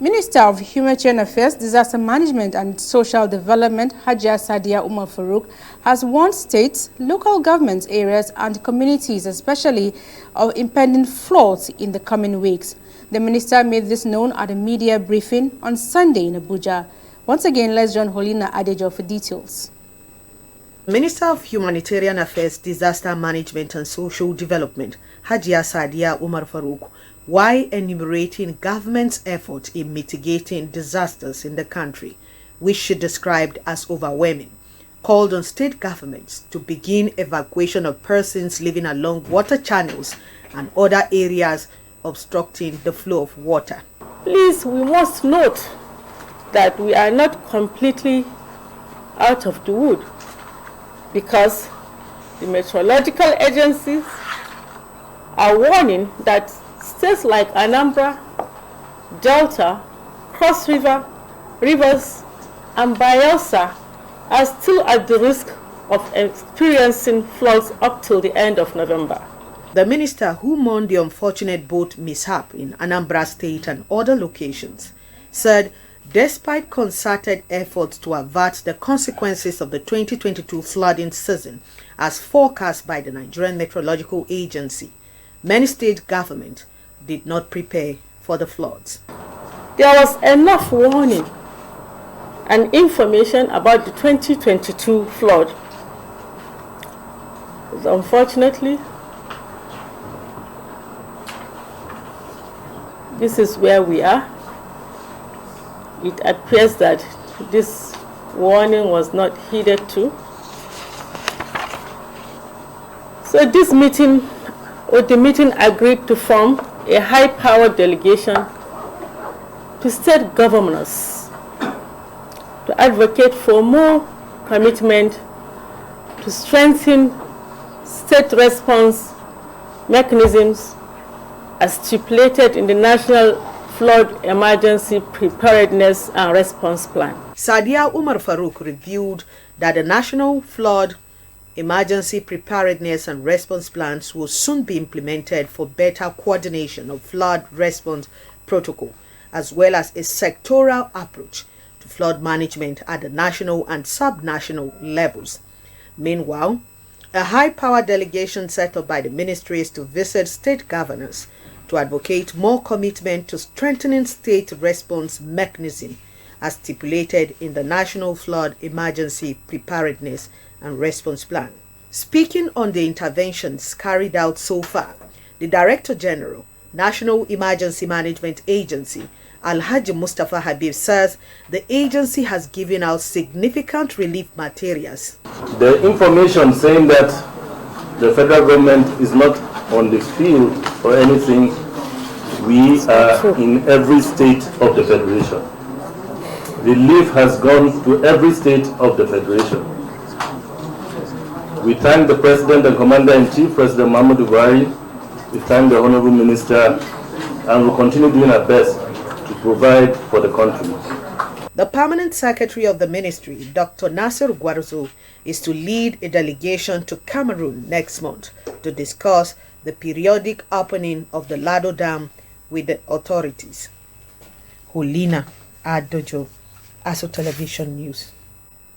Minister of Humanitarian Affairs, Disaster Management and Social Development, Hajia Sadia Umar Farouk, has warned states, local government areas and communities, especially of impending floods in the coming weeks. The minister made this known at a media briefing on Sunday in Abuja. Once again, let's join Holina Adejo for details. Minister of Humanitarian Affairs, Disaster Management and Social Development, Hajia Sadia Umar Farouk, while enumerating government's effort in mitigating disasters in the country, which she described as overwhelming, called on state governments to begin evacuation of persons living along water channels and other areas obstructing the flow of water. Please, we must note that we are not completely out of the wood, because the meteorological agencies are warning that states like Anambra, Delta, Cross River, Rivers, and Bayelsa are still at the risk of experiencing floods up till the end of November. The minister, who mourned the unfortunate boat mishap in Anambra State and other locations, said despite concerted efforts to avert the consequences of the 2022 flooding season as forecast by the Nigerian Meteorological Agency, many state governments did not prepare for the floods. There was enough warning and information about the 2022 flood. But unfortunately, this is where we are. It appears that this warning was not heeded to. So this meeting, or the meeting, agreed to form a high-powered delegation to state governors to advocate for more commitment to strengthen state response mechanisms as stipulated in the National Flood Emergency Preparedness and Response Plan. Sadia Umar Farouk revealed that the National Flood Emergency Preparedness and Response Plans will soon be implemented for better coordination of flood response protocol, as well as a sectoral approach to flood management at the national and sub-national levels. Meanwhile, a high-power delegation set up by the ministry is to visit state governors to advocate more commitment to strengthening state response mechanism as stipulated in the National Flood Emergency Preparedness and Response Plan. Speaking on the interventions carried out so far, the Director General, National Emergency Management Agency, Alhaji Mustafa Habib, says the agency has given out significant relief materials. The information saying that the federal government is not on the field or anything, we are in every state of the federation. Relief has gone to every state of the federation. We thank the President and Commander-in-Chief, President Muhammadu Buhari. We thank the Honorable Minister, and we'll continue doing our best to provide for the country. The Permanent Secretary of the Ministry, Dr. Nasir Gwarzo, is to lead a delegation to Cameroon next month to discuss the periodic opening of the Lado Dam with the authorities. Holina Adejo, ASO Television News.